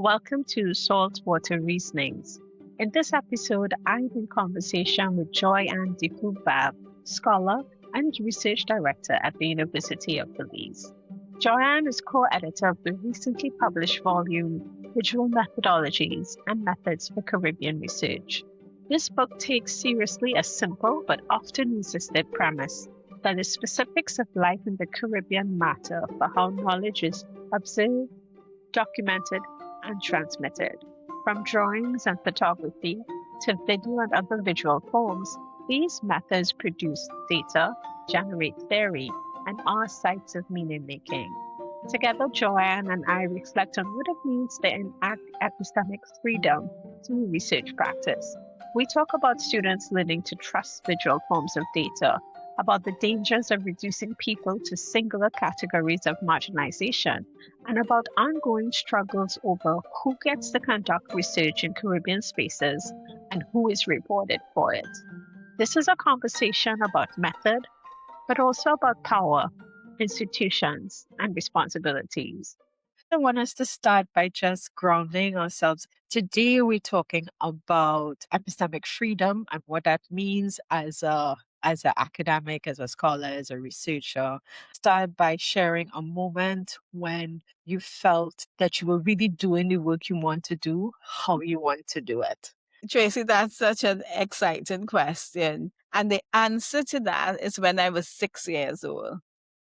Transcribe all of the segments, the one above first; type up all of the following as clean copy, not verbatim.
Welcome to Saltwater Reasonings. In this episode, I'm in conversation with Joyanne De Four-Babb, scholar and research director at the University of Belize. Joyanne is co-editor of the recently published volume, Visual Methodologies and Methods for Caribbean Research. This book takes seriously a simple but often resisted premise that the specifics of life in the Caribbean matter for how knowledge is observed, documented, and transmitted. From drawings and photography to video and other visual forms, these methods produce data, generate theory, and are sites of meaning making. Together, Joyanne and I reflect on what it means to enact epistemic freedom through research practice. We talk about students learning to trust visual forms of data, about the dangers of reducing people to singular categories of marginalization, and about ongoing struggles over who gets to conduct research in Caribbean spaces and who is rewarded for it. This is a conversation about method, but also about power, institutions, and responsibilities. I want us to start by just grounding ourselves. Today, we're talking about epistemic freedom and what that means as an academic, as a scholar, as a researcher. Start by sharing a moment when you felt that you were really doing the work you want to do, how you want to do it. Tracy, that's such an exciting question. And the answer to that is when I was 6 years old.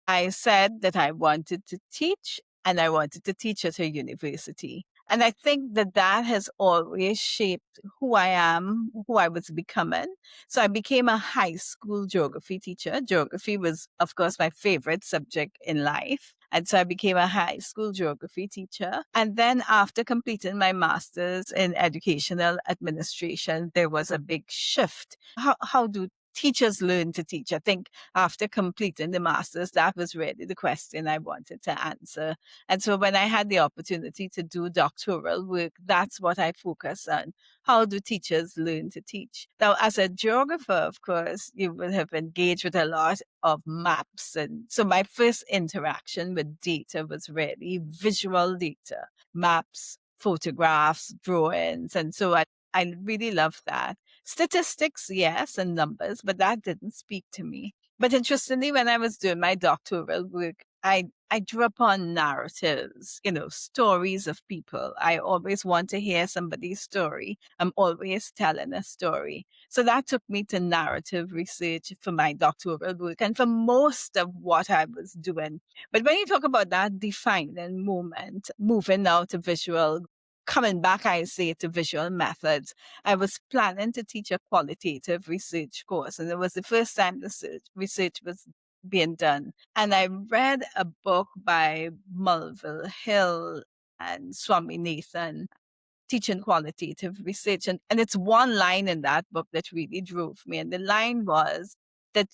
I said that I wanted to teach and I wanted to teach at a university. And I think that that has always shaped who I am, who I was becoming. So I became a high school geography teacher. Geography was, of course, my favorite subject in life. And so I became a high school geography teacher. And then after completing my master's in educational administration, there was a big shift. How do teachers learn to teach? I think after completing the master's, that was really the question I wanted to answer. And so when I had the opportunity to do doctoral work, that's what I focused on. How do teachers learn to teach? Now, as a geographer, of course, you will have engaged with a lot of maps. And so my first interaction with data was really visual data, maps, photographs, drawings. And so I really love that. Statistics, yes, and numbers, but that didn't speak to me. But interestingly, when I was doing my doctoral work, I drew upon narratives, stories of people. I always want to hear somebody's story. I'm always telling a story. So that took me to narrative research for my doctoral work and for most of what I was doing. But when you talk about that defining moment, moving now to visual, coming back, I say, to visual methods, I was planning to teach a qualitative research course. And it was the first time this research was being done. And I read a book by Mulville Hill and Swaminathan, Teaching Qualitative Research. And it's one line in that book that really drove me. And the line was that,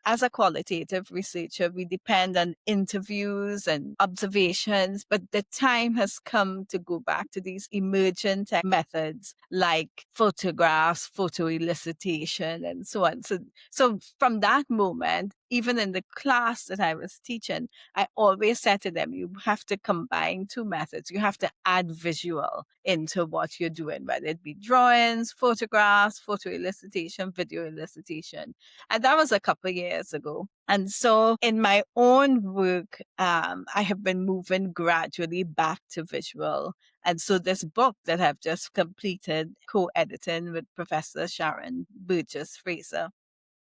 as a qualitative researcher, we depend on interviews and observations, but the time has come to go back to these emergent methods like photographs, photo elicitation, and so on. So from that moment, even in the class that I was teaching, I always said to them, you have to combine two methods. You have to add visual into what you're doing, whether it be drawings, photographs, photo elicitation, video elicitation. And that was a couple of years ago. And so in my own work, I have been moving gradually back to visual. And so this book that I've just completed, co-editing with Professor Sharon Burgess-Fraser,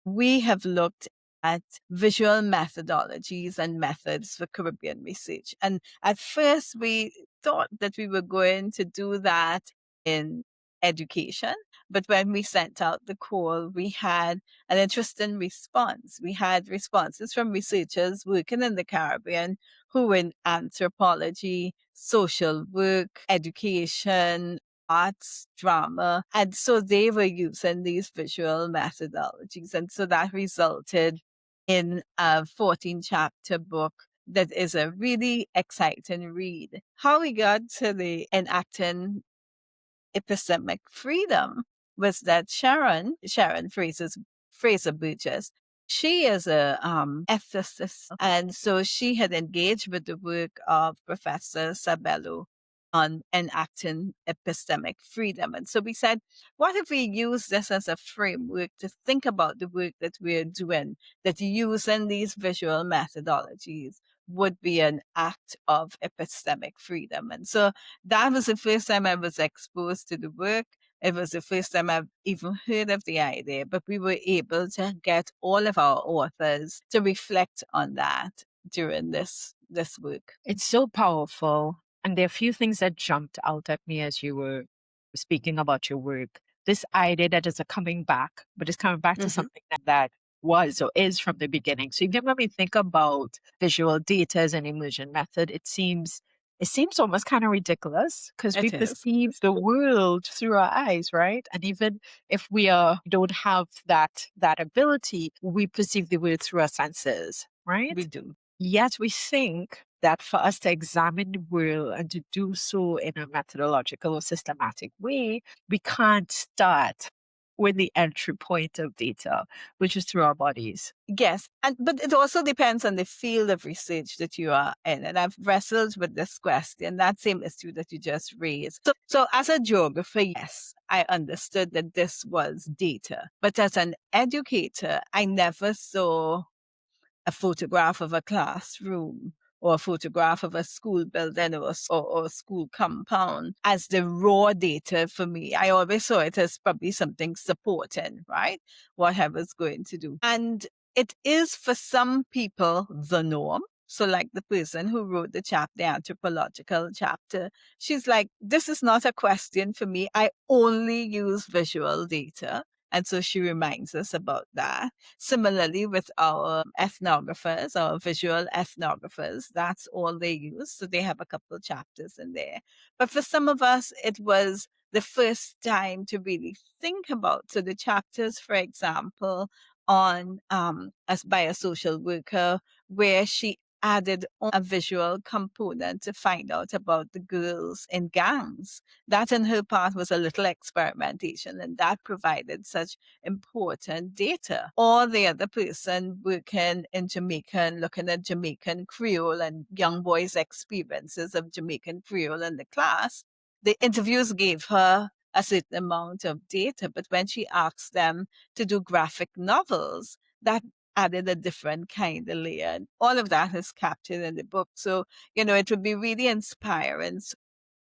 we have looked at visual methodologies and methods for Caribbean research. And at first, we thought that we were going to do that in education. But when we sent out the call, we had an interesting response. We had responses from researchers working in the Caribbean who were in anthropology, social work, education, arts, drama. And so they were using these visual methodologies. And so that resulted in a 14-chapter book that is a really exciting read. How we got to the enacting epistemic freedom was that Sharon Fraser Burgess, she is a ethicist, and so she had engaged with the work of Professor Sabello on enacting epistemic freedom. And so we said, what if we use this as a framework to think about the work that we're doing, that using these visual methodologies would be an act of epistemic freedom? And so that was the first time I was exposed to the work. It was the first time I've even heard of the idea, but we were able to get all of our authors to reflect on that during this work. It's so powerful. And there are a few things that jumped out at me as you were speaking about your work. This idea that it's a coming back, but it's coming back to something that was or is from the beginning. So even when we think about visual data as an immersion method, it seems almost kind of ridiculous because we It is. perceive the world through our eyes, right? And even if we don't have that ability, we perceive the world through our senses, right? We do. Yet we think that for us to examine the world and to do so in a methodological or systematic way, we can't start with the entry point of data, which is through our bodies. Yes, but it also depends on the field of research that you are in. And I've wrestled with this question, that same issue that you just raised. So as a geographer, yes, I understood that this was data. But as an educator, I never saw a photograph of a classroom or a photograph of a school building or a school compound as the raw data for me. I always saw it as probably something supporting, right? What I was going to do. And it is for some people the norm. So like the person who wrote the anthropological chapter, she's like, this is not a question for me. I only use visual data. And so she reminds us about that. Similarly, with our ethnographers, our visual ethnographers, that's all they use. So they have a couple of chapters in there. But for some of us, it was the first time to really think about. So the chapters, for example, on as by a social worker, where she added a visual component to find out about the girls in gangs. That on her part was a little experimentation, and that provided such important data. Or the other person working in Jamaica and looking at Jamaican Creole and young boys' experiences of Jamaican Creole in the class, the interviews gave her a certain amount of data, but when she asked them to do graphic novels, that added a different kind of layer. And all of that is captured in the book. So, it would be really inspiring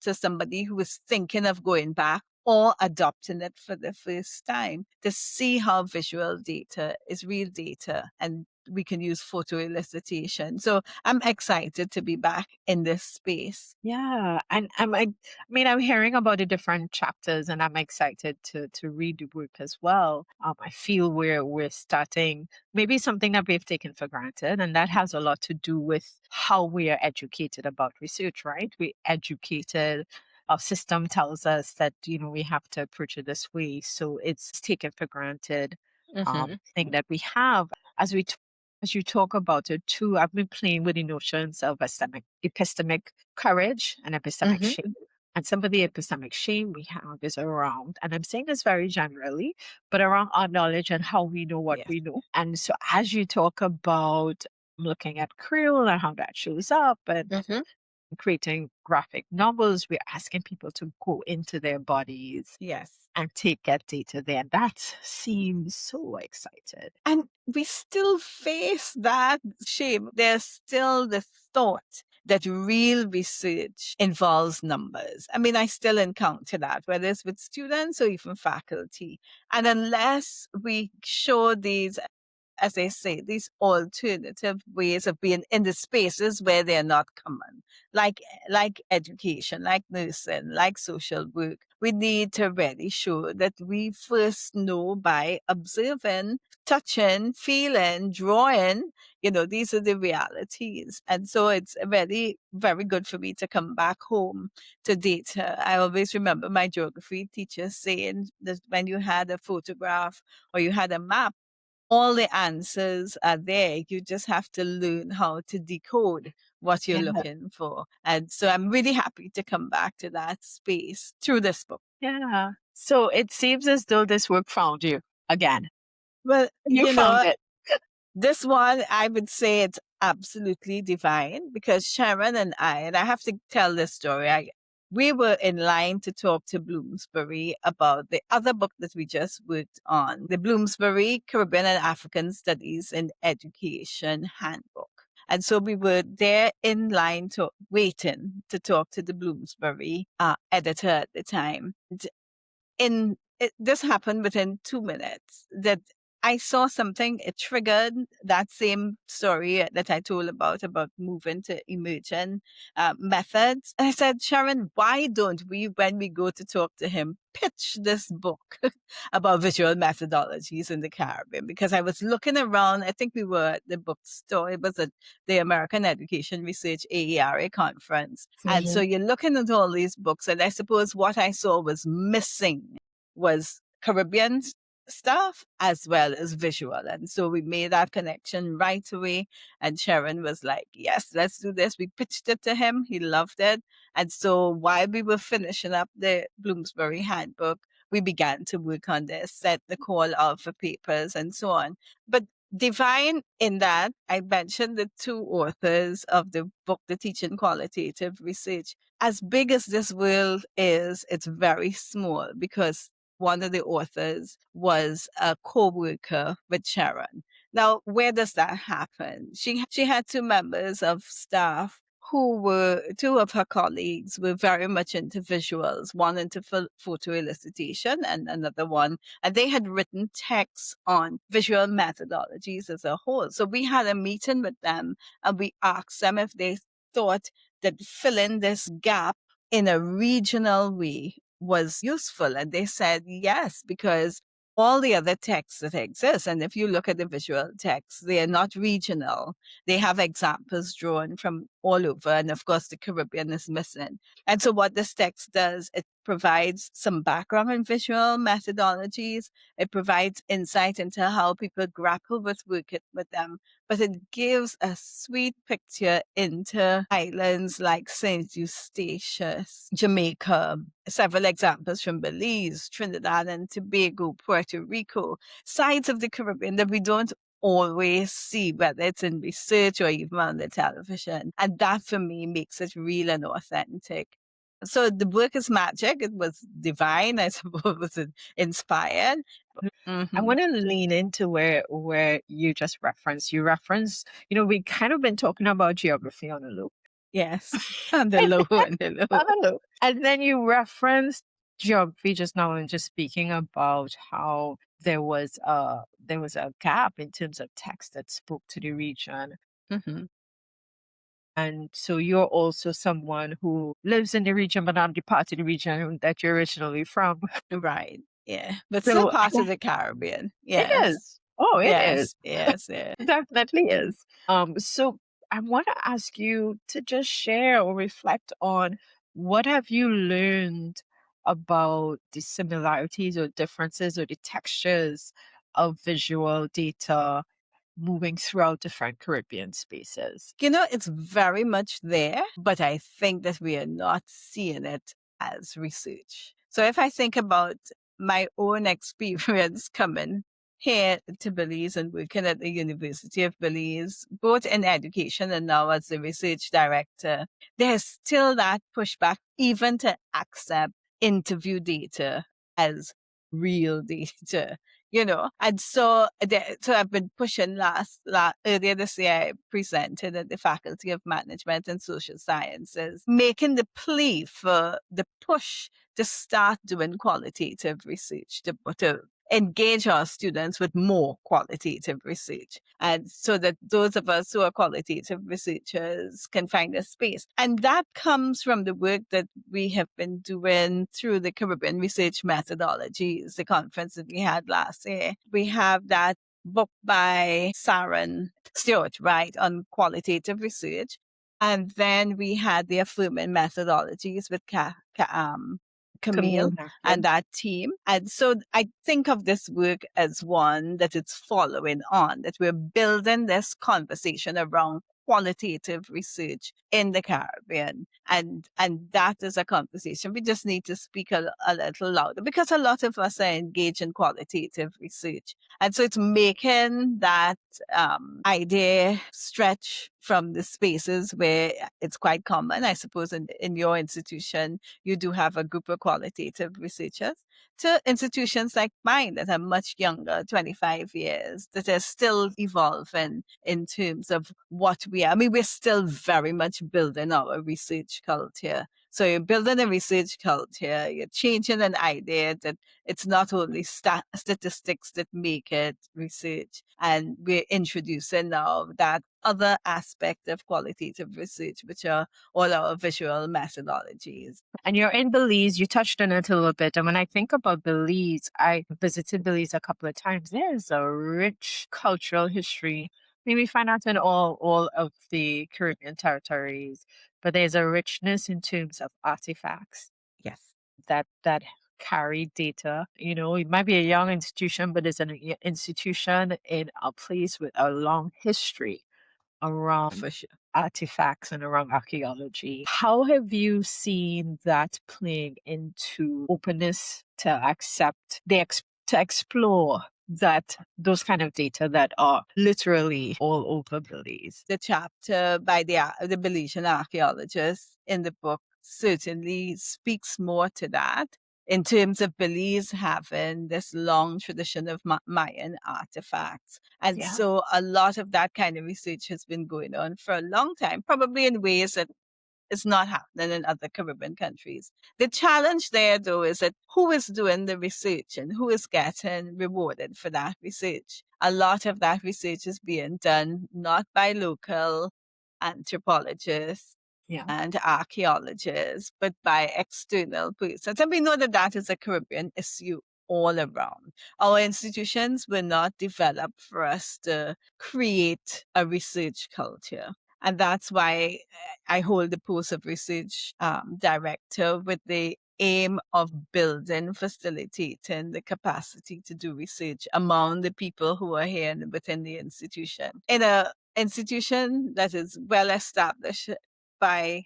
to somebody who is thinking of going back or adopting it for the first time to see how visual data is real data and we can use photo elicitation. So I'm excited to be back in this space. Yeah. And I'm hearing about the different chapters and I'm excited to read the book as well. I feel we're starting maybe something that we've taken for granted. And that has a lot to do with how we are educated about research, right? We're educated. Our system tells us that, we have to approach it this way. So it's taken for granted thing that we have. As you talk about it too, I've been playing with the notions of epistemic courage and epistemic shame. And some of the epistemic shame we have is around, and I'm saying this very generally, but around our knowledge and how we know what we know. And so as you talk about looking at Creole and how that shows up and creating graphic novels, we're asking people to go into their bodies. Yes. And take that data there. That seems so excited. And we still face that shame. There's still the thought that real research involves numbers. I mean, I still encounter that, whether it's with students or even faculty. And unless we show these, as they say, these alternative ways of being in the spaces where they're not common, like education, like nursing, like social work, we need to really show that we first know by observing, touching, feeling, drawing. These are the realities. And so it's very, very good for me to come back home to data. I always remember my geography teacher saying that when you had a photograph or you had a map, all the answers are there. You just have to learn how to decode what you're looking for. And so I'm really happy to come back to that space through this book. Yeah. So it seems as though this work found you again. Well, you found it. This one, I would say it's absolutely divine because Sharon and I have to tell this story. we were in line to talk to Bloomsbury about the other book that we just worked on, the Bloomsbury Caribbean and African Studies in Education Handbook. And so we were there in line waiting to talk to the Bloomsbury editor at the time. This happened within 2 minutes that I saw something, it triggered that same story that I told about moving to emergent methods. And I said, Sharon, why don't we, when we go to talk to him, pitch this book about visual methodologies in the Caribbean? Because I was looking around, I think we were at the bookstore, it was at the American Education Research AERA conference. And so you're looking at all these books, and I suppose what I saw was missing was Caribbean stuff as well as visual. And so we made that connection right away. And Sharon was like, yes, let's do this. We pitched it to him. He loved it. And so while we were finishing up the Bloomsbury handbook, we began to work on this, set the call out for papers and so on. But divine in that, I mentioned the two authors of the book, The Teaching Qualitative Research. As big as this world is, it's very small because one of the authors was a co-worker with Sharon. Now, where does that happen? She had two members of staff who were, two of her colleagues were very much into visuals, one into photo elicitation and another one. And they had written texts on visual methodologies as a whole. So we had a meeting with them and we asked them if they thought that filling this gap in a regional way was useful. And they said yes, because all the other texts that exist, and if you look at the visual texts, they are not regional. They have examples drawn from all over. And of course, the Caribbean is missing. And so what this text does, it provides some background on visual methodologies. It provides insight into how people grapple with working with them. But it gives a sweet picture into islands like St. Eustatius, Jamaica, several examples from Belize, Trinidad and Tobago, Puerto Rico, sides of the Caribbean that we don't always see, whether it's in research or even on the television. And that for me makes it real and authentic. So the work is magic. It was divine, I suppose, it inspired. I want to lean into where you just referenced. You referenced, we kind of been talking about geography on a loop. Yes, on the low, on the low. On a loop. And then you referenced geography just now and just speaking about how there was a gap in terms of text that spoke to the region. And so you're also someone who lives in the region, but not the part of the region that you're originally from. Right. Yeah. But still part of the Caribbean. Yes. It is. Oh, it is. Yes. It definitely is. So I want to ask you to just share or reflect on what have you learned about the similarities or differences or the textures of visual data moving throughout different Caribbean spaces? It's very much there, but I think that we are not seeing it as research. So if I think about my own experience coming here to Belize and working at the University of Belize, both in education and now as the research director, there's still that pushback even to accept interview data as real data. And so I've been pushing earlier this year, I presented at the Faculty of Management and Social Sciences, making the plea for the push to start doing qualitative research, to engage our students with more qualitative research. And so that those of us who are qualitative researchers can find a space. And that comes from the work that we have been doing through the Caribbean Research Methodologies, the conference that we had last year. We have that book by Sharon Stewart, right, on qualitative research. And then we had the Affirming Methodologies with Camille and that team. And so I think of this work as one that it's following on, that we're building this conversation around qualitative research in the Caribbean. And that is a conversation. We just need to speak a little louder because a lot of us are engaged in qualitative research. And so it's making that idea stretch from the spaces where it's quite common. I suppose in your institution, you do have a group of qualitative researchers, to institutions like mine that are much younger, 25 years, that are still evolving in terms of what we are. I mean, we're still very much building our research culture. So you're building a research culture, you're changing an idea that it's not only statistics that make it research. And we're introducing now that other aspect of qualitative research, which are all our visual methodologies. And you're in Belize, you touched on it a little bit. And when I think about Belize, I visited Belize a couple of times. There's a rich cultural history. I mean, we find out in all of the Caribbean territories, but there's a richness in terms of artifacts. Yes. That carry data. You know, it might be a young institution, but it's an institution in a place with a long history around For sure. artifacts and around archaeology. How have you seen that playing into openness to accept to explore those kind of data that are literally all over Belize? The chapter by the Belizean archaeologists in the book certainly speaks more to that, in terms of Belize having this long tradition of Mayan artifacts. And Yeah. so a lot of that kind of research has been going on for a long time, probably in ways that is not happening in other Caribbean countries. The challenge there, though, is that who is doing the research and who is getting rewarded for that research? A lot of that research is being done not by local anthropologists Yeah. and archaeologists, but by external persons. And we know that that is a Caribbean issue all around. Our institutions were not developed for us to create a research culture. And that's why I hold the post of research director with the aim of building, facilitating the capacity to do research among the people who are here within the institution. In an institution that is well established by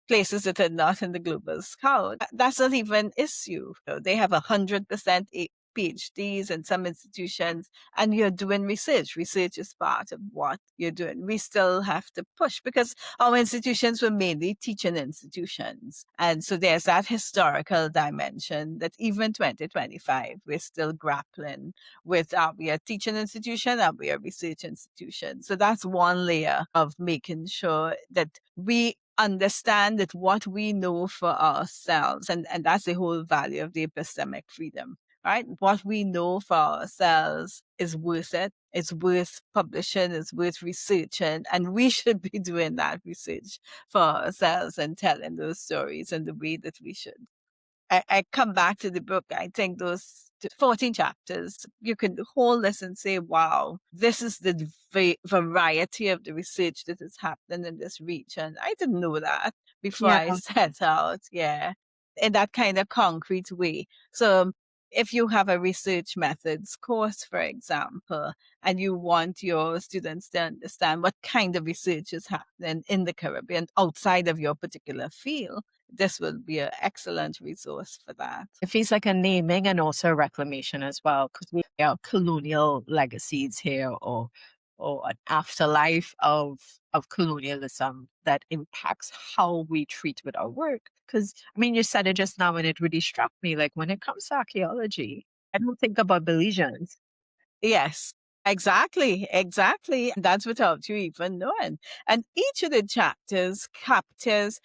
places that are not in the Global Scout, that's not even an issue. They have 100% PhDs in some institutions, and you're doing research. Research is part of what you're doing. We still have to push because our institutions were mainly teaching institutions. And so there's that historical dimension that even 2025, we're still grappling with, are we a teaching institution? Are we a research institution? So that's one layer of making sure that we understand that what we know for ourselves, and that's the whole value of the epistemic freedom, right? What we know for ourselves is worth it. It's worth publishing, it's worth researching, and we should be doing that research for ourselves and telling those stories in the way that we should. I come back to the book. I think those 14 chapters, you can hold this and say, wow, this is the variety of the research that is happening in this region. I didn't know that before I set out. Yeah. In that kind of concrete way. So if you have a research methods course, for example, and you want your students to understand what kind of research is happening in the Caribbean outside of your particular field, this will be an excellent resource for that. It feels like a naming and also a reclamation as well, because we have colonial legacies here, or an afterlife of colonialism that impacts how we treat with our work. Because I mean, you said it just now, and it really struck me. Like when it comes to archaeology, I don't think about Belizeans. Yes, exactly. That's without you even knowing. And each of the chapters captures,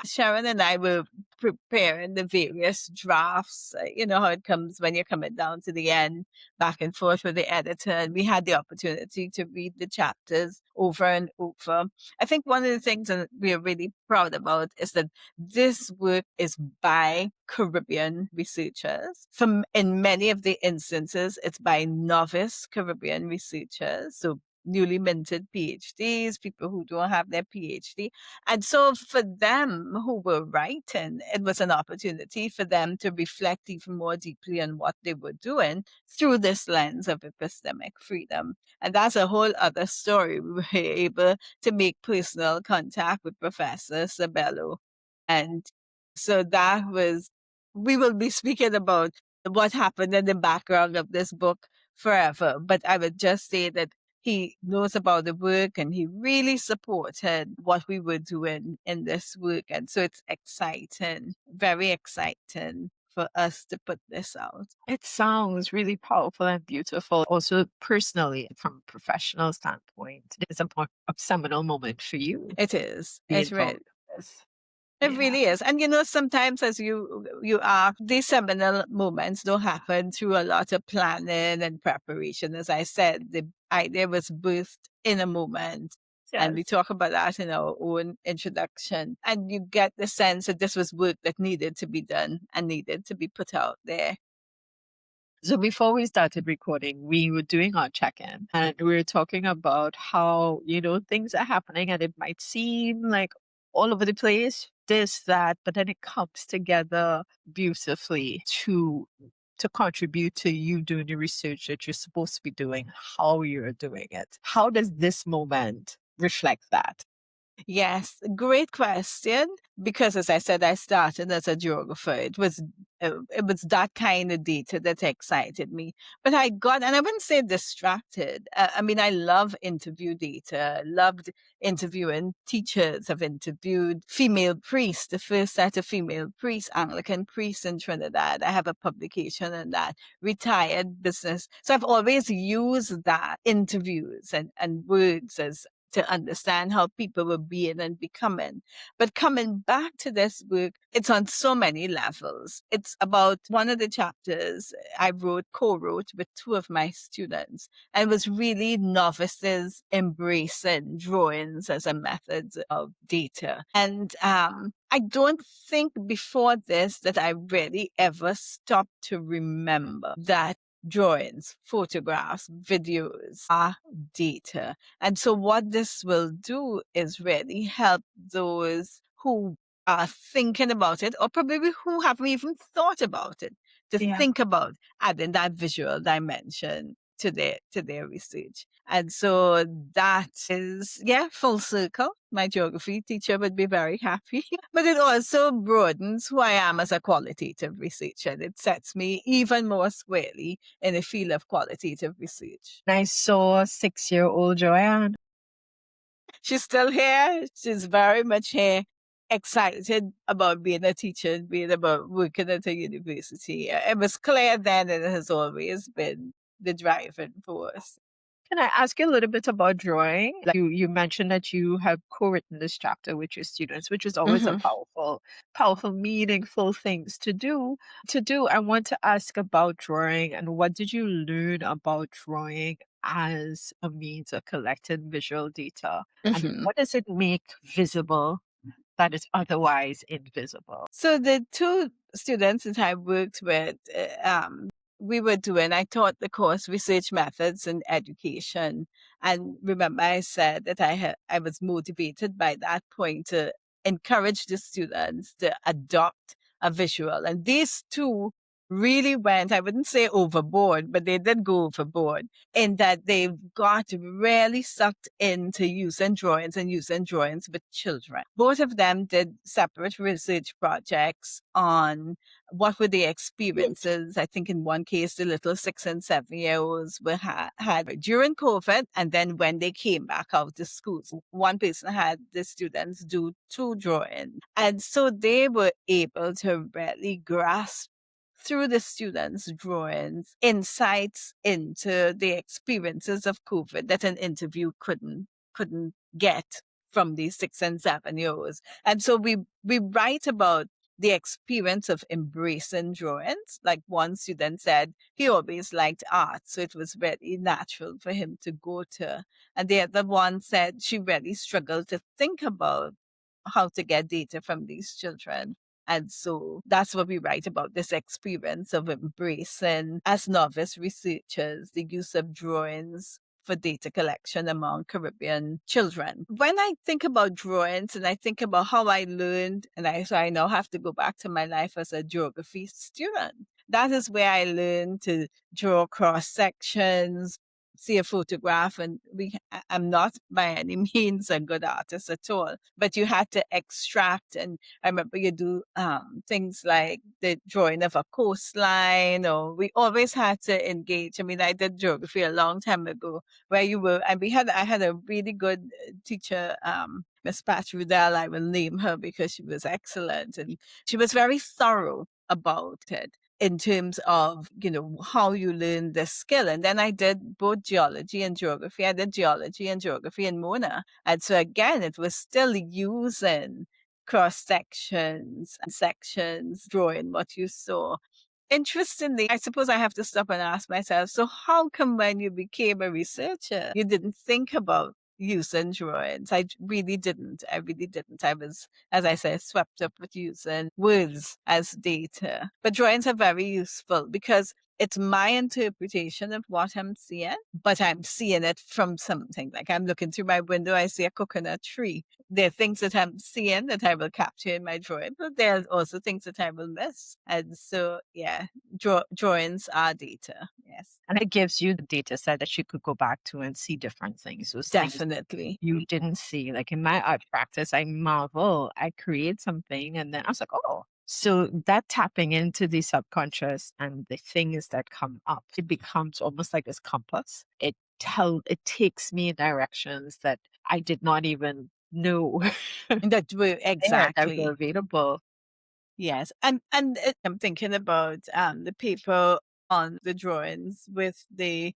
Sharon and I were preparing the various drafts, how it comes when you're coming down to the end, back and forth with the editor. And we had the opportunity to read the chapters over and over. I think one of the things that we're really proud about is that this work is by Caribbean researchers. In many of the instances, it's by novice Caribbean researchers. So newly minted PhDs, people who don't have their PhD. And so for them who were writing, it was an opportunity for them to reflect even more deeply on what they were doing through this lens of epistemic freedom. And that's a whole other story. We were able to make personal contact with Professor Sabello. And so that was, we will be speaking about what happened in the background of this book forever. But I would just say that he knows about the work and he really supported what we were doing in this work. And so it's exciting, very exciting for us to put this out. It sounds really powerful and beautiful. Also, personally, from a professional standpoint, it's a seminal moment for you. It is. Be It's involved really. in this. It Yeah. really is. And sometimes as you are, these seminal moments don't happen through a lot of planning and preparation. As I said, the idea was birthed in a moment. And we Yes. talk about that in our own introduction. And you get the sense that this was work that needed to be done and needed to be put out there. So before we started recording, we were doing our check-in and we were talking about how, things are happening and it might seem like all over the place, this, that, but then it comes together beautifully to contribute to you doing the research that you're supposed to be doing, how you're doing it. How does this moment reflect that? Yes, great question. Because as I said, I started as a geographer. It was that kind of data that excited me. But I got, and I wouldn't say distracted. I mean, I love interview data. Loved interviewing teachers. I've interviewed female priests, the first set of female priests, Anglican priests in Trinidad. I have a publication on that. Retired business. So I've always used that interviews and words as to understand how people were being and becoming. But coming back to this work, it's on so many levels. It's about one of the chapters I co-wrote with two of my students, and it was really novices embracing drawings as a method of data. And I don't think before this that I really ever stopped to remember that drawings, photographs, videos are data. And so what this will do is really help those who are thinking about it or probably who haven't even thought about it to think about adding that visual dimension to their research. And so that is, full circle. My geography teacher would be very happy. But it also broadens who I am as a qualitative researcher. It sets me even more squarely in the field of qualitative research. I saw 6-year-old Joyanne. She's still here. She's very much here, excited about being a teacher, being about working at a university. It was clear then, and it has always been the driving force. Can I ask you a little bit about drawing? Like you mentioned that you have co-written this chapter with your students, which is always a powerful, meaningful things to do. I want to ask about drawing and what did you learn about drawing as a means of collecting visual data? And what does it make visible that is otherwise invisible? So the two students that I worked with, I taught the course Research Methods in Education. And remember, I said that I was motivated by that point to encourage the students to adopt a visual. And these two really went, I wouldn't say overboard, but they did go overboard in that they got really sucked into using drawings with children. Both of them did separate research projects on what were the experiences. I think in one case, the little 6 and 7-year-olds had during COVID, and then when they came back out of school. So one person had the students do 2 drawings. And so they were able to really grasp through the students' drawings, insights into the experiences of COVID that an interview couldn't get from these 6 and 7-year-olds. And so we write about the experience of embracing drawings. Like one student said, he always liked art, so it was very natural for him to go to. And the other one said she really struggled to think about how to get data from these children. And so that's what we write about, this experience of embracing as novice researchers, the use of drawings for data collection among Caribbean children. When I think about drawings and I think about how I learned, so I now have to go back to my life as a geography student. That is where I learned to draw cross sections, see a photograph, and I'm not by any means a good artist at all, but you had to extract, and I remember you do things like the drawing of a coastline, or we always had to engage. I mean, I did geography a long time ago, where you were, and I had a really good teacher, Miss Pat Rudell. I will name her because she was excellent, and she was very thorough about it in terms of, how you learn the skill. And then I did both geology and geography. I did geology and geography in Mona. And so again, it was still using cross sections and sections, drawing what you saw. Interestingly, I suppose I have to stop and ask myself, so how come when you became a researcher, you didn't think about using drawings? I really didn't. I was, as I said, swept up with using words as data. But drawings are very useful because it's my interpretation of what I'm seeing, but I'm seeing it from something. Like I'm looking through my window, I see a coconut tree. There are things that I'm seeing that I will capture in my drawing, but there are also things that I will miss. And so, yeah, drawings are data. Yes. And it gives you the data set that you could go back to and see different things. Those things Definitely. you didn't see. Like in my art practice, I marvel, I create something, and then I was like, oh. So that tapping into the subconscious and the things that come up, it becomes almost like this compass. It takes me in directions that I did not even know That were that exactly were available. Yes. And I'm thinking about the paper on the drawings with the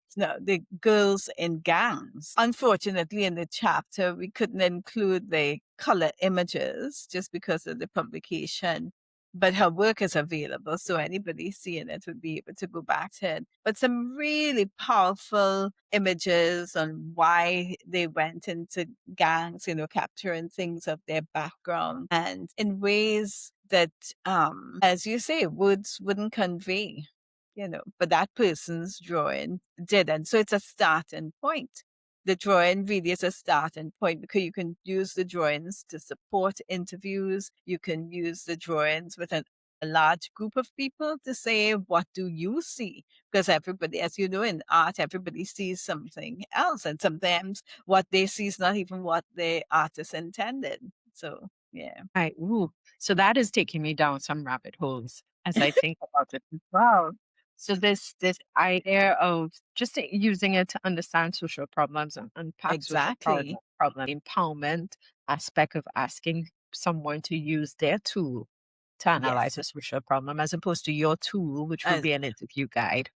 girls in gangs. Unfortunately, in the chapter, we couldn't include the color images just because of the publication. But her work is available, so anybody seeing it would be able to go back to it. But some really powerful images on why they went into gangs, capturing things of their background and in ways that, as you say, words wouldn't convey, but that person's drawing did. And so it's a starting point. The drawing really is a starting point because you can use the drawings to support interviews. You can use the drawings with a large group of people to say, what do you see? Because everybody, as you know, in art, everybody sees something else. And sometimes what they see is not even what the artist intended. So, yeah. Right. Ooh. So that is taking me down some rabbit holes as I think about it as well. So this idea of just using it to understand social problems and unpack social Exactly. problem empowerment aspect of asking someone to use their tool to analyze Yes. a social problem as opposed to your tool, which would be an interview guide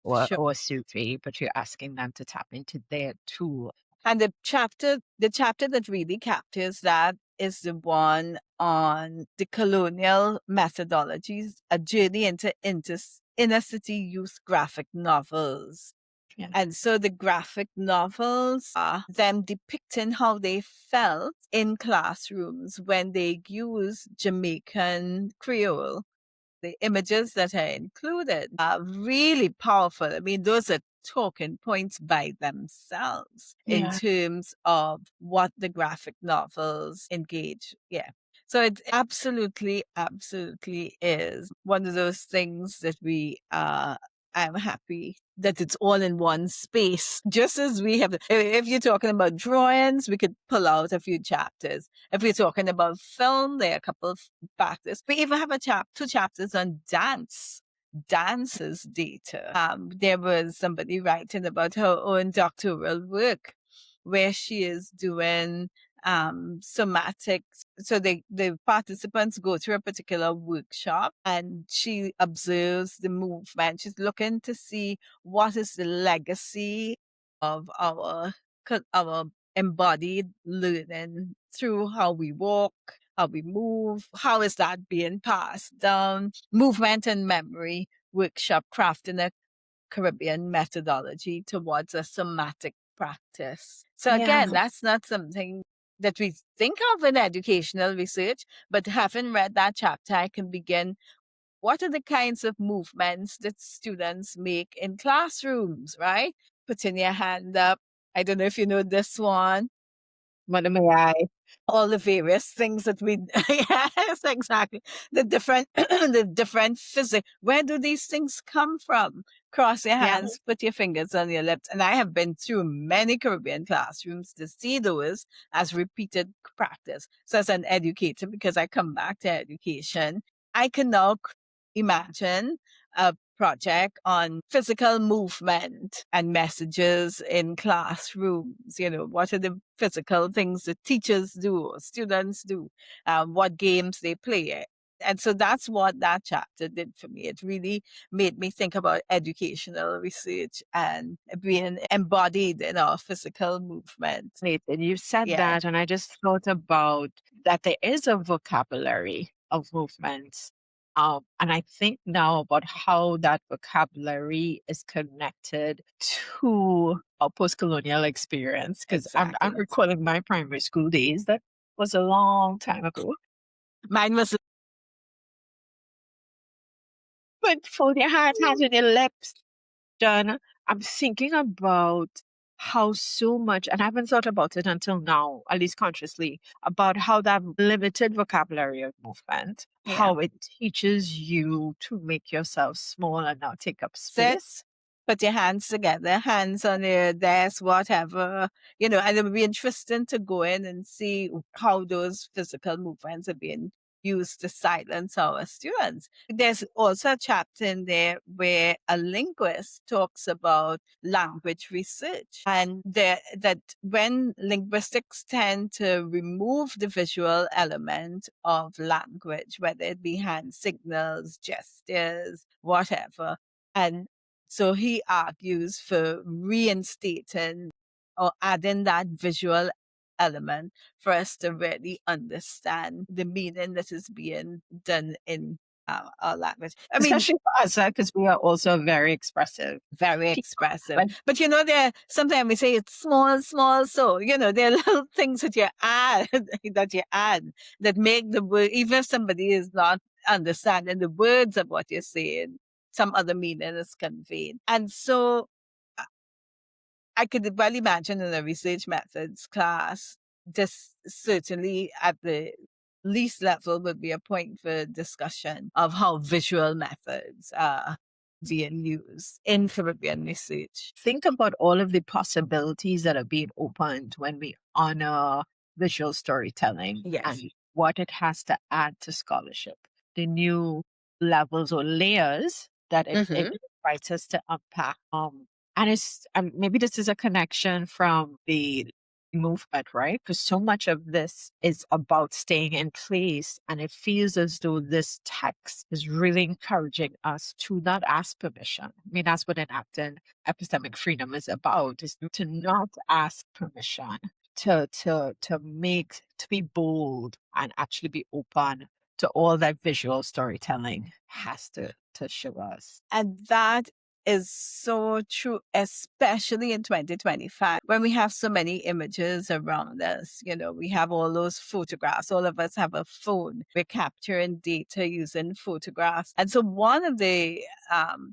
or Sure. or a survey, but you're asking them to tap into their tool. And the chapter that really captures that is the one on the colonial methodologies, a journey into inner city youth graphic novels. Yeah. And so the graphic novels are them depicting how they felt in classrooms when they used Jamaican Creole. The images that are included are really powerful. I mean, those are talking points by themselves in terms of what the graphic novels engage. Yeah. So it absolutely, absolutely is one of those things that I'm happy that it's all in one space. Just as we have, if you're talking about drawings, we could pull out a few chapters. If we're talking about film, there are a couple of factors. We even have two chapters on dance's data. There was somebody writing about her own doctoral work where she is doing somatics. So the participants go through a particular workshop and she observes the movement. She's looking to see what is the legacy of our embodied learning through how we walk, how we move, how is that being passed down. Movement and memory workshop crafting a Caribbean methodology towards a somatic practice. So again, that's not something that we think of in educational research, but having read that chapter, I can begin, what are the kinds of movements that students make in classrooms, right? Putting your hand up, I don't know if you know this one. Mother may I? All the various things that we yes, exactly. The different the different physics. Where do these things come from? Cross your Yeah. hands, put your fingers on your lips. And I have been through many Caribbean classrooms to see those as repeated practice. So as an educator, because I come back to education, I can now imagine a project on physical movement and messages in classrooms. You know, what are the physical things that teachers do or students do, what games they play. And so that's what that chapter did for me. It really made me think about educational research and being embodied in our physical movement. And you said Yeah, that, and I just thought about that there is a vocabulary of movements. And I think now about how that vocabulary is connected to our post-colonial experience. Because I'm exactly. recalling my primary school days. That was a long time ago. Mine was But fold your hands on your lips, John. I'm thinking about how so much, and I haven't thought about it until now, at least consciously, about how that limited vocabulary of movement, yeah. how it teaches you to make yourself small and not take up Sit, space. put your hands together, hands on your desk, whatever, you know, and it would be interesting to go in and see how those physical movements are being used to silence our students. There's also a chapter in there where a linguist talks about language research and that when linguistics tend to remove the visual element of language, whether it be hand signals, gestures, whatever, and so he argues for reinstating or adding that visual element for us to really understand the meaning that is being done in our language. I mean, Especially for us, because we are also very expressive. very people. expressive. But But you know, there sometimes we say it's small, small. So you know, there are little things that you add that make the word. Even if somebody is not understanding the words of what you're saying, some other meaning is conveyed. And so I could well imagine in a research methods class, this certainly at the least level would be a point for discussion of how visual methods are being used in Caribbean research. think about all of the possibilities that are being opened when we honor visual storytelling Yes. and what it has to add to scholarship, the new levels or layers that it Mhm. invites us to unpack. And it's maybe this is a connection from the movement, right? Because so much of this is about staying in place. And it feels as though this text is really encouraging us to not ask permission. I mean, that's what Enacting epistemic freedom is about, is to not ask permission, to be bold and actually be open to all that visual storytelling has to show us. And that is so true, especially in 2025, when we have so many images around us. You know, we have all those photographs. All of us have a phone. We're capturing data using photographs. And so one of the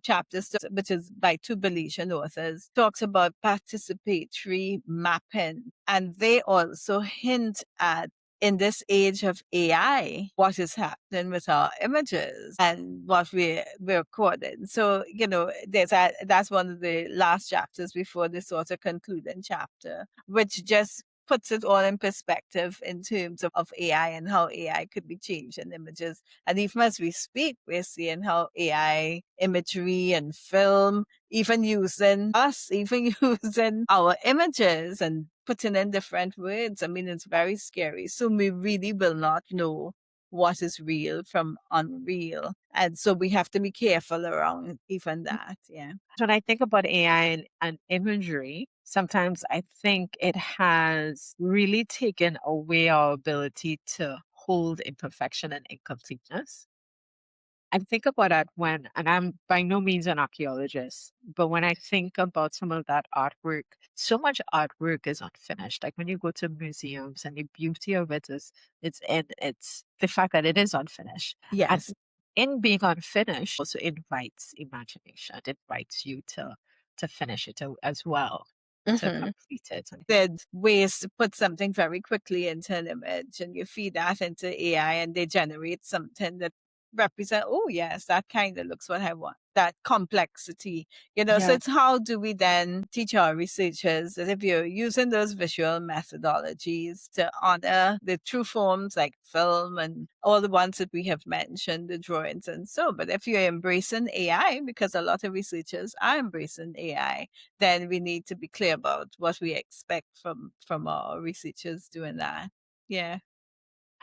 chapters, which is by two Belizean authors, talks about participatory mapping. And they also hint at in this age of AI, what is happening with our images and what we're recording. So, you know, that's one of the last chapters before the sort of concluding chapter, which just puts it all in perspective in terms of AI and how AI could be changed in images. And even as we speak, we're seeing how AI imagery and film, even using us, even using our images and putting in different words. I mean, it's very scary. So we really will not know what is real from unreal. And so we have to be careful around even that. Yeah. When I think about AI and imagery, sometimes I think it has really taken away our ability to hold imperfection and incompleteness. I think about that and I'm by no means an archaeologist, but when I think about some of that artwork, so much artwork is unfinished. Like when you go to museums, and the beauty of it is it's the fact that it is unfinished. And Yes. in being unfinished also invites imagination. It invites you to finish it as well. Mhm. complete it. There's ways to put something very quickly into an image, and you feed that into AI, and they generate something that represent, oh yes, that kind of looks what I want. That complexity, so Yeah. it's how do we then teach our researchers that if you're using those visual methodologies to honor the true forms like film and all the ones that we have mentioned, the drawings and so, but if you're embracing AI, because a lot of researchers are embracing AI, then we need to be clear about what we expect from our researchers doing that. Yeah.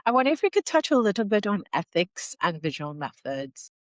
I wonder if we could touch a little bit on ethics and visual methods.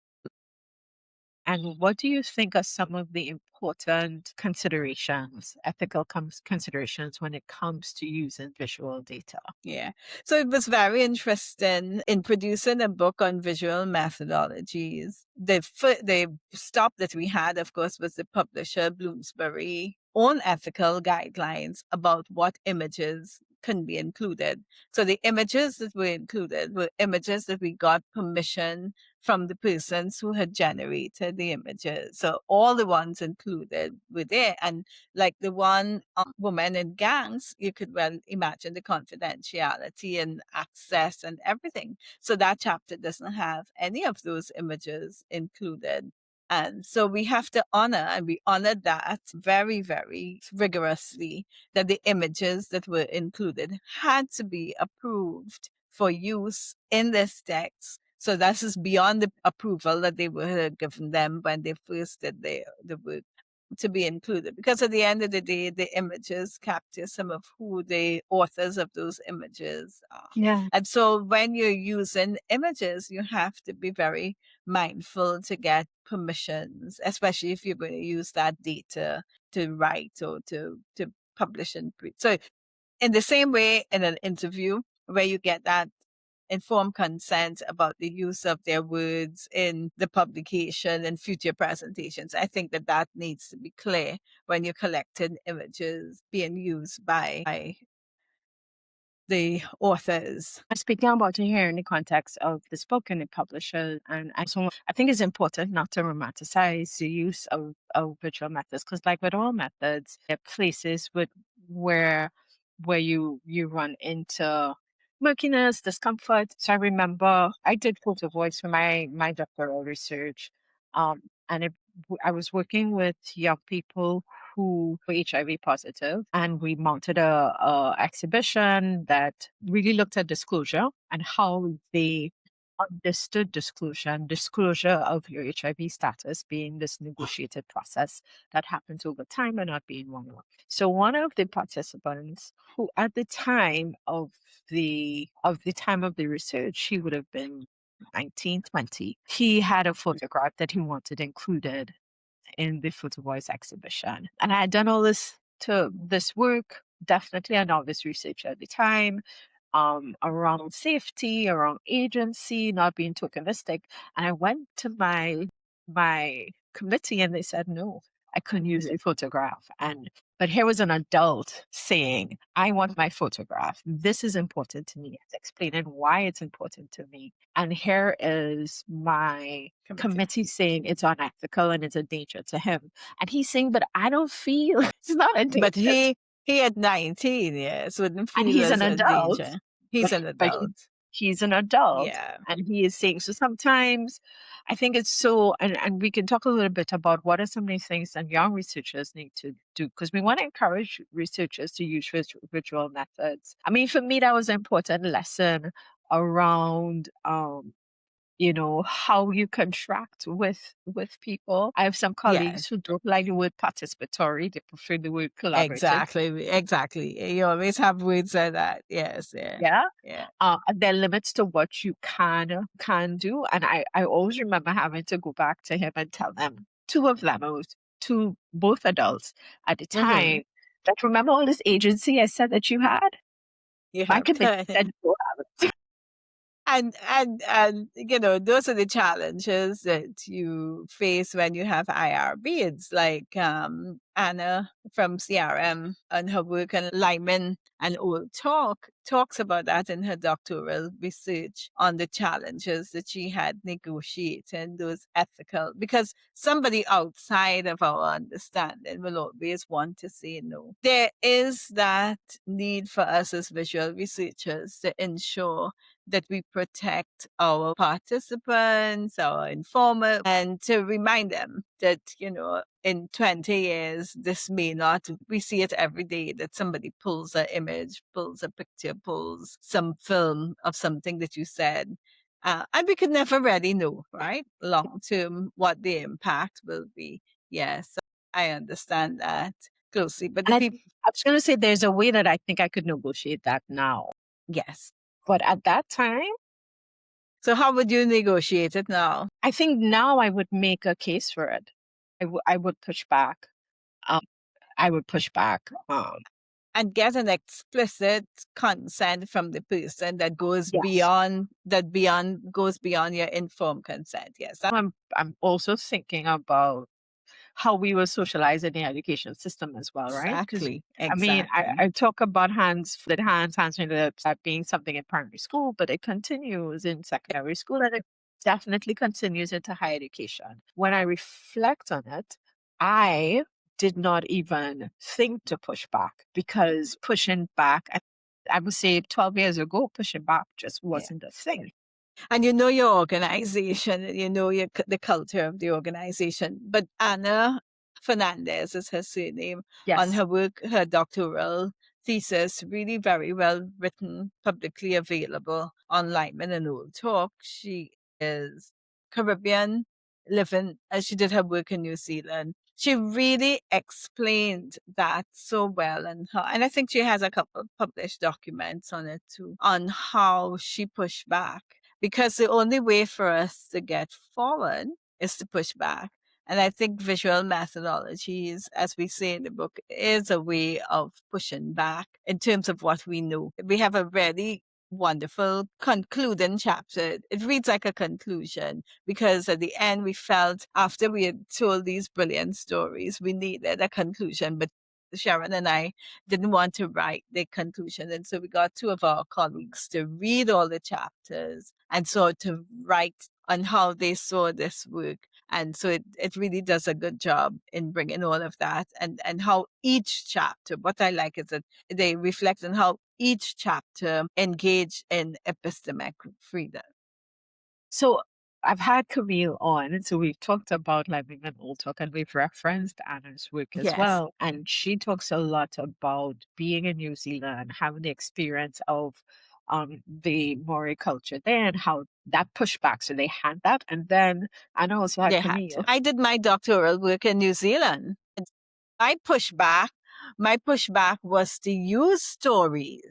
And what do you think are some of the important considerations, ethical considerations when it comes to using visual data? Yeah. So it was very interesting in producing a book on visual methodologies. The stop that we had, of course, was the publisher Bloomsbury own ethical guidelines about what images can be included. So the images that were included were images that we got permission from the persons who had generated the images. So all the ones included were there. And like the one woman in gangs, you could well imagine the confidentiality and access and everything. So that chapter doesn't have any of those images included. And so we have to honor, and we honored that very, very rigorously, that the images that were included had to be approved for use in this text. So that is beyond the approval that they were given them when they first did the work to be included, because at the end of the day, the images capture some of who the authors of those images are. Yeah. And so when you're using images, you have to be very mindful to get permissions, especially if you're going to use that data to write or to publish and so in the same way in an interview where you get that informed consent about the use of their words in the publication and future presentations. I think that needs to be clear when you're collecting images being used by the authors. Speaking about it here in the context of the book and the publisher, and I think it's important not to romanticize the use of visual methods, because like with all methods, there are places where you run into murkiness, discomfort. So I remember I did photo voice for my doctoral research, and I was working with young people who were HIV positive, and we mounted a exhibition that really looked at disclosure and how they understood disclosure, and disclosure of your HIV status being this negotiated process that happens over time and not being one. So one of the participants, who at the time of the research, he would have been 19, 20, he had a photograph that he wanted included in the Photo Voice exhibition. And I had done all this work, definitely a novice researcher at the time, around safety, around agency, not being tokenistic. And I went to my committee and they said, no, I couldn't use a photograph. But here was an adult saying, I want my photograph. This is important to me. It's explaining why it's important to me. And here is my committee saying it's unethical and it's a danger to him. And he's saying, but I don't feel it's not a danger. But he at 19, yes, wouldn't feel And he's as an a adult. danger. He's an But adult. he's an adult. Yeah. And he is saying, so sometimes I think it's so, and we can talk a little bit about what are some of the things that young researchers need to do, because we want to encourage researchers to use visual methods. I mean, for me, that was an important lesson around, how you contract with people. I have some colleagues who don't like the word participatory. They prefer the word collaborative. Exactly. You always have words like that. Yes. Yeah. Yeah. There are limits to what you can do. And I always remember having to go back to him and tell them, two of them, both adults at the time, that remember all this agency I said that you had? You My have committee said you have it. And those are the challenges that you face when you have IRBs, like Anna from CRM and her work on Lyman and Old talks about that in her doctoral research on the challenges that she had negotiating those ethical, because somebody outside of our understanding will always want to say no. There is that need for us as visual researchers to ensure that we protect our participants, our informers, and to remind them that, in 20 years, this may not, we see it every day that somebody pulls an image, pulls a picture, pulls some film of something that you said. And we could never really know, right? Long term, what the impact will be. Yes, I understand that closely. But the people, I was going to say there's a way that I think I could negotiate that now. yes. But at that time, so how would you negotiate it now? I think now I would make a case for it. I would push back. I would push back. And get an explicit consent from the person that goes Yes. goes beyond your informed consent. Yes. I'm also thinking about how we were socialized in the education system as well, right? Exactly. I mean, I talk about hands on the lips, that being something in primary school, but it continues in secondary school and it definitely continues into higher education. When I reflect on it, I did not even think to push back, because pushing back, I would say 12 years ago, pushing back just wasn't a thing. And your organization, the culture of the organization. But Anna Fernandez is her surname. Yes. On her work, her doctoral thesis, really very well written, publicly available on Lyman and Old Talk. She is Caribbean, living, as she did her work in New Zealand. She really explained that so well, and I think she has a couple of published documents on it too, on how she pushed back. Because the only way for us to get forward is to push back. And I think visual methodologies, as we say in the book, is a way of pushing back in terms of what we know. We have a really wonderful concluding chapter. It reads like a conclusion, because at the end we felt, after we had told these brilliant stories, we needed a conclusion. But Sharon and I didn't want to write the conclusion. And so we got two of our colleagues to read all the chapters and so to write on how they saw this work. And so it really does a good job in bringing all of that, and how each chapter, what I like is that they reflect on how each chapter engage in epistemic freedom. So I've had Camille on, and so we've talked about Living and Old Talk, and we've referenced Anna's work as well. And she talks a lot about being in New Zealand, having the experience of the Maori culture there, and how that pushback. So they had that, and then Anna also had Camille. I did my doctoral work in New Zealand. My pushback was to use stories.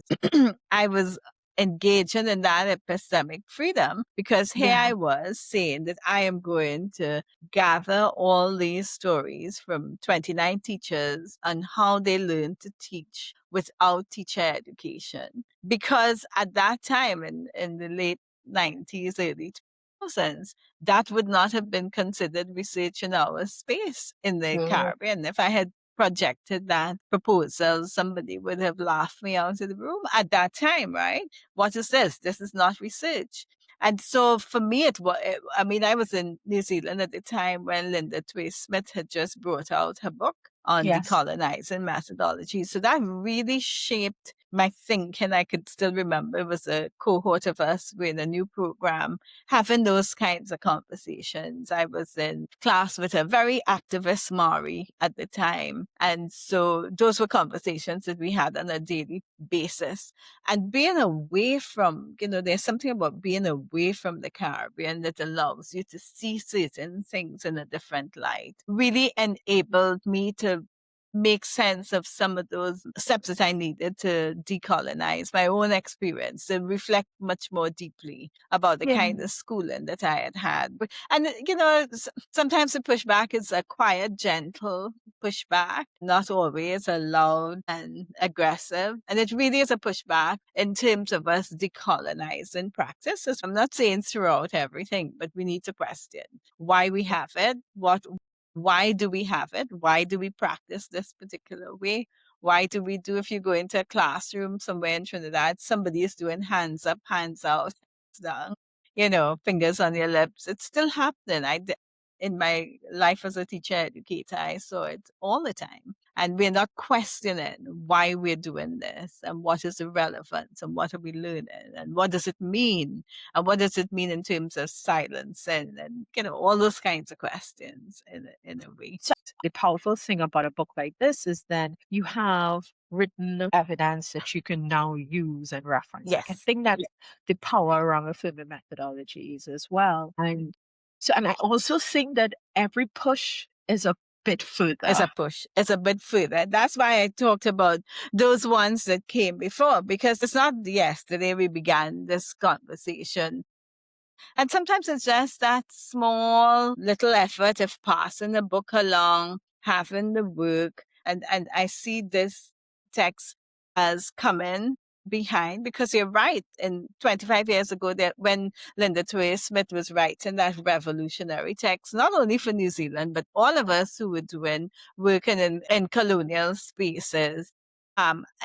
I was engaging in that epistemic freedom, because here I was saying that I am going to gather all these stories from 29 teachers on how they learn to teach without teacher education. Because at that time, in the late 90s, early 2000s, that would not have been considered research in our space in the Caribbean. If I had projected that proposal, somebody would have laughed me out of the room at that time, right? What is this? This is not research. And so for me, I was in New Zealand at the time when Linda Tway-Smith had just brought out her book on decolonizing methodology. So that really shaped my thinking. I could still remember it was a cohort of us with a new program having those kinds of conversations. I was in class with a very activist Maori at the time. And so those were conversations that we had on a daily basis. And being away from, there's something about being away from the Caribbean that allows you to see certain things in a different light, really enabled me to make sense of some of those steps that I needed to decolonize my own experience, to reflect much more deeply about the kind of schooling that I had had. And, sometimes the pushback is a quiet, gentle pushback, not always a loud and aggressive. And it really is a pushback in terms of us decolonizing practices. I'm not saying throughout everything, but we need to question why we have it, why do we have it? Why do we practice this particular way? Why do we do, if you go into a classroom somewhere in Trinidad, somebody is doing hands up, hands out, hands down, fingers on your lips. It's still happening. In my life as a teacher educator, I saw it all the time. And we're not questioning why we're doing this and what is the relevance and what are we learning and what does it mean and what does it mean in terms of silence and all those kinds of questions in a way. So the powerful thing about a book like this is then you have written evidence that you can now use and reference. Like, I Yes. think that's the power around affirming methodologies as well. And I also think that every push is a bit further. It's a push. It's a bit further. That's why I talked about those ones that came before, because it's not yesterday we began this conversation. And sometimes it's just that small little effort of passing the book along, having the work. And I see this text as coming behind, because you're right. In 25 years ago, when Linda Toya Smith was writing that revolutionary text, not only for New Zealand, but all of us who were working in colonial spaces,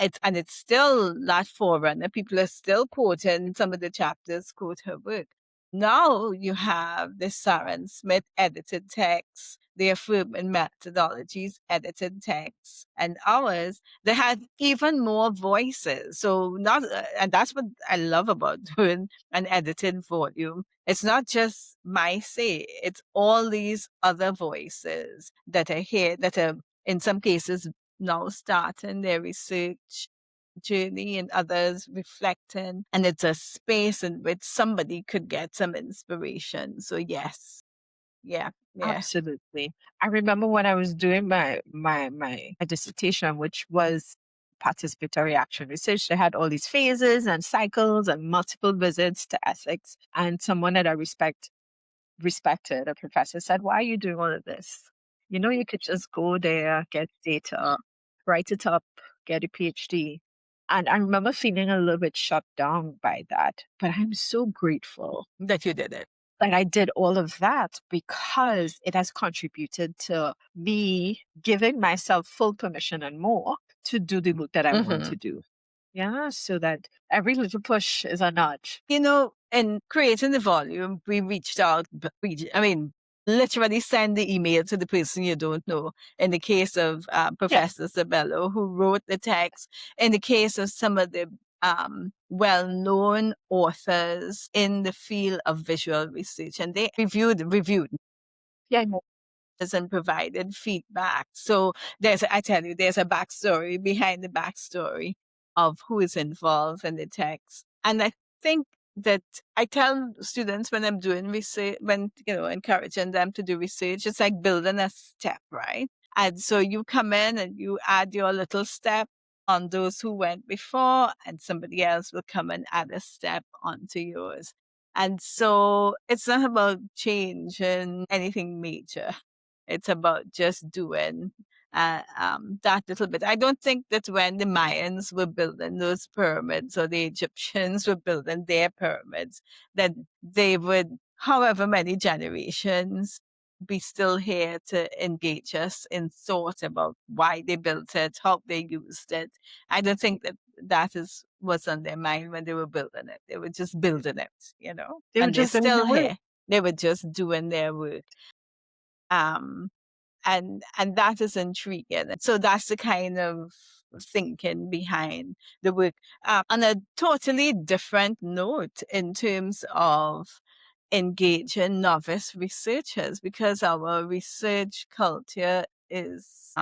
it's still that forerunner. People are still quoting some of the chapters, quote her work. Now you have the Saran Smith edited text, the affirming methodologies edited text, and ours. They had even more voices. So and that's what I love about doing an edited volume. It's not just my say; it's all these other voices that are here, that are in some cases now starting their research journey and others reflecting. And it's a space in which somebody could get some inspiration. So yes. Yeah. Absolutely. I remember when I was doing my dissertation, which was participatory action research, they had all these phases and cycles and multiple visits to ethics. And someone that I respected, a professor, said, "Why are you doing all of this? You could just go there, get data, write it up, get a PhD." And I remember feeling a little bit shut down by that. But I'm so grateful that you did it. That I did all of that, because it has contributed to me giving myself full permission and more to do the work that I want to do. Yeah, so that every little push is a nudge. In creating the volume, we reached out, literally send the email to the person you don't know. In the case of Professor Sabello, who wrote the text, in the case of some of the well-known authors in the field of visual research, and they reviewed. Yeah. And provided feedback. So there's a backstory behind the backstory of who is involved in the text. And I think that I tell students when I'm doing research, when, encouraging them to do research, it's like building a step, right? And so you come in and you add your little step on those who went before, and somebody else will come and add a step onto yours. And so it's not about changing anything major. It's about just doing that little bit. I don't think that when the Mayans were building those pyramids, or the Egyptians were building their pyramids, that they would, however many generations, be still here to engage us in thought about why they built it, how they used it. I don't think that was on their mind when they were building it. They were just building it, They were just still here. They were just doing their work. And that is intriguing. So that's the kind of thinking behind the work. On a totally different note, in terms of engaging novice researchers, because our research culture is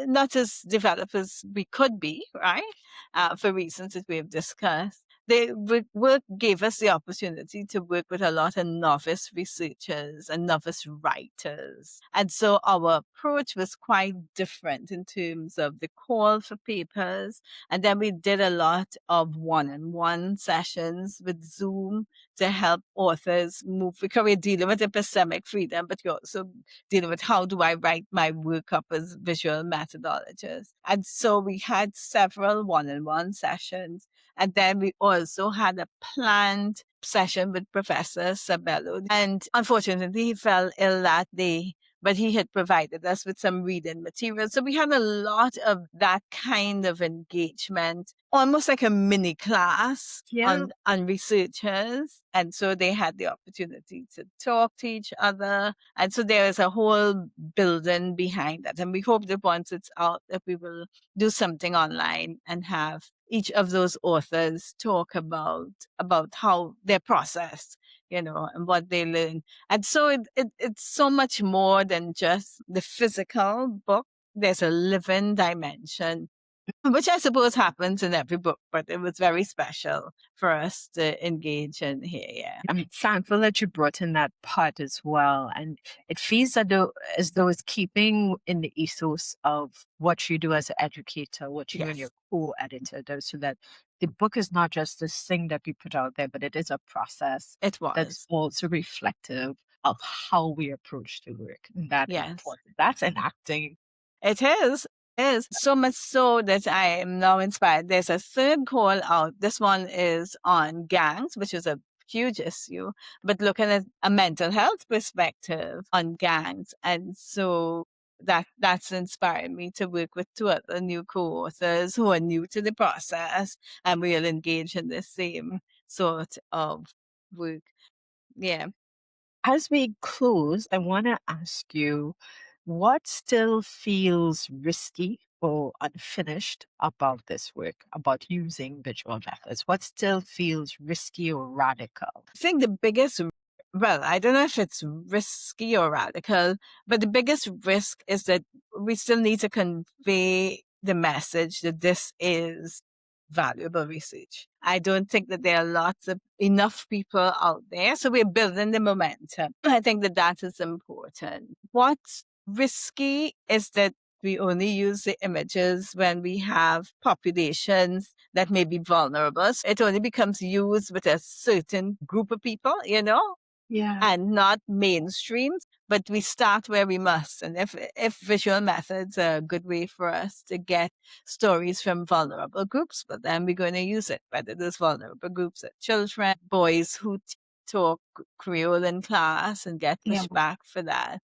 not as developed as we could be, right? For reasons that we've discussed. the work gave us the opportunity to work with a lot of novice researchers and novice writers. And so our approach was quite different in terms of the call for papers. And then we did a lot of one-on-one sessions with Zoom to help authors move, because we're dealing with epistemic freedom, but you're also dealing with how do I write my work up as visual methodologists. And so we had several one-on-one sessions. And then we also had a planned session with Professor Sabello. And unfortunately, he fell ill that day, but he had provided us with some reading material. So we had a lot of that kind of engagement, almost like a mini class on researchers. And so they had the opportunity to talk to each other. And so there is a whole building behind that. And we hope that once it's out, that we will do something online and have each of those authors talk about how their process, and what they learn. And so it's so much more than just the physical book. There's a living dimension, which I suppose happens in every book, but it was very special for us to engage in here. Yeah. I'm thankful that you brought in that part as well. And it feels as though it's keeping in the ethos of what you do as an educator, what you do in your co-editor, so that the book is not just this thing that we put out there, but it is a process that's also reflective of how we approach the work. And that is important. That's enacting. It is so much so that I am now inspired. There's a third call out. This one is on gangs, which is a huge issue, but looking at a mental health perspective on gangs. And so that's inspired me to work with two other new co-authors who are new to the process, and we'll engage in the same sort of work. Yeah. As we close, I want to ask you, what still feels risky or unfinished about this work, about using visual methods? What still feels risky or radical? I think the biggest, well, I don't know if it's risky or radical, but the biggest risk is that we still need to convey the message that this is valuable research. I don't think that there are enough people out there. So we're building the momentum. I think that is important. What's risky is that we only use the images when we have populations that may be vulnerable. So it only becomes used with a certain group of people, and not mainstream. But we start where we must. And if visual methods are a good way for us to get stories from vulnerable groups, but then we're going to use it, whether those vulnerable groups are children, boys who talk Creole in class and get pushed back for that.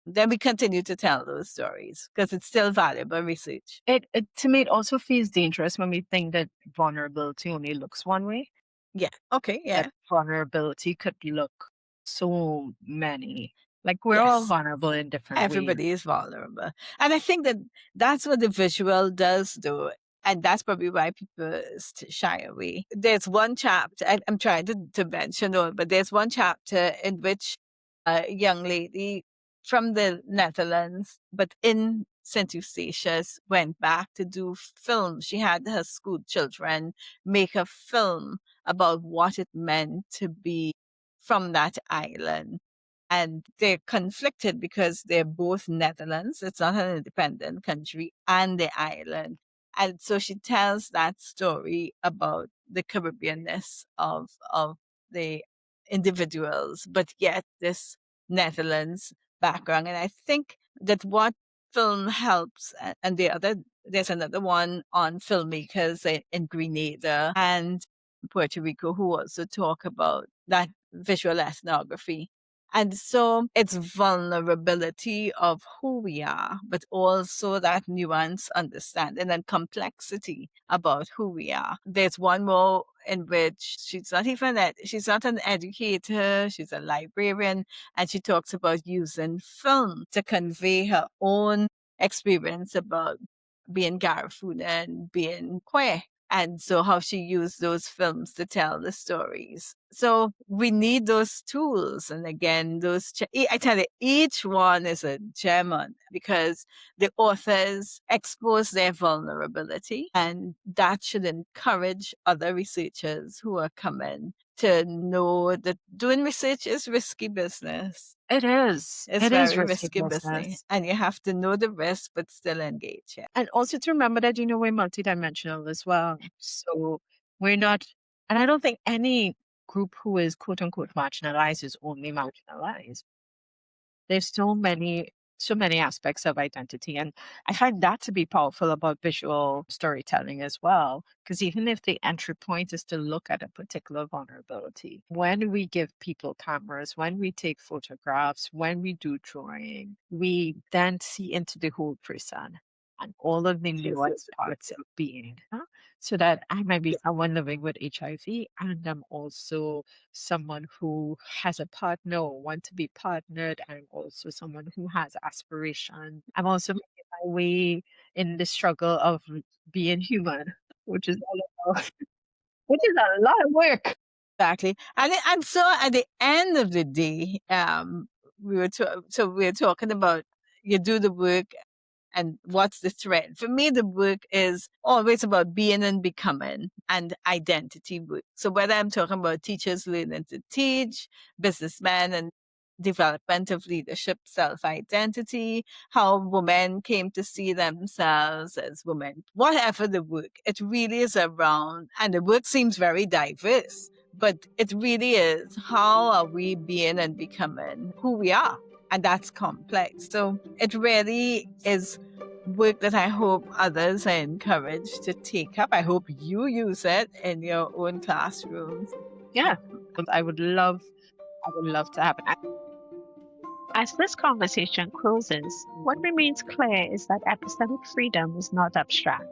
Then we continue to tell those stories because it's still valuable research. To me, it also feels dangerous when we think that vulnerability only looks one way. Yeah. Okay. Yeah. That vulnerability could look so many. Like we're all vulnerable in different ways. Everybody is vulnerable. And I think that's what the visual does do. And that's probably why people shy away. There's one chapter, I'm trying to mention all, but there's one chapter in which a young lady from the Netherlands, but in St. Eustatius, went back to do film. She had her school children make a film about what it meant to be from that island. And they're conflicted because they're both Netherlands. It's not an independent country, and the island. And so she tells that story about the Caribbeanness of the individuals, but yet this Netherlands background. And I think that what film helps, and there's another one on filmmakers in Grenada and Puerto Rico who also talk about that visual ethnography. And so it's vulnerability of who we are, but also that nuance, understanding, and complexity about who we are. There's one more in which she's not an educator, she's a librarian, and she talks about using film to convey her own experience about being Garifuna and being queer. And so how she used those films to tell the stories. So we need those tools. And again, I tell you, each one is a gem because the authors expose their vulnerability, and that should encourage other researchers who are coming to know that doing research is risky business. It is. It's It is very risky business. business. And you have to know the risk, but still engage. Yeah. And also to remember that, we're multidimensional as well. So we're not, and I don't think any group who is quote unquote marginalized is only marginalized. There's so many aspects of identity. And I find that to be powerful about visual storytelling as well. Because even if the entry point is to look at a particular vulnerability, when we give people cameras, when we take photographs, when we do drawing, we then see into the whole person and all of the nuanced parts of being. So that I might be someone living with HIV, and I'm also someone who has a partner or want to be partnered. I'm also someone who has aspiration. I'm also making my way in the struggle of being human, which is all about, which is a lot of work. Exactly. And so at the end of the day, we were talking about you do the work and what's the thread. For me, the work is always about being and becoming and identity work. So whether I'm talking about teachers learning to teach, businessmen and development of leadership, self-identity, how women came to see themselves as women, whatever the work, it really is around, and the work seems very diverse, but it really is, how are we being and becoming who we are? And that's complex. So it really is work that I hope others are encouraged to take up. I hope you use it in your own classrooms. Yeah, I would love to have an. As this conversation closes, what remains clear is that epistemic freedom is not abstract.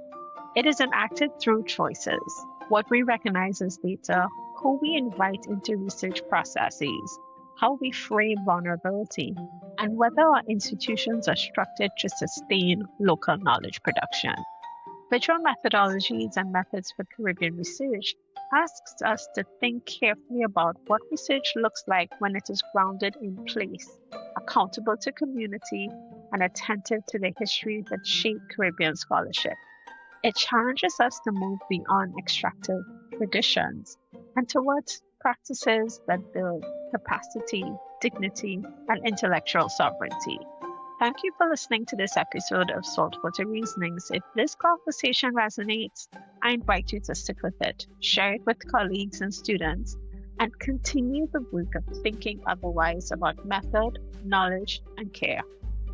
It is enacted through choices, what we recognize as data, who we invite into research processes, how we frame vulnerability, and whether our institutions are structured to sustain local knowledge production. Visual Methodologies and Methods for Caribbean Research asks us to think carefully about what research looks like when it is grounded in place, accountable to community, and attentive to the history that shaped Caribbean scholarship. It challenges us to move beyond extractive traditions and towards practices that build capacity, dignity, and intellectual sovereignty. Thank you for listening to this episode of Saltwater Reasonings. If this conversation resonates, I invite you to stick with it, share it with colleagues and students, and continue the work of thinking otherwise about method, knowledge, and care.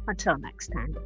Until next time.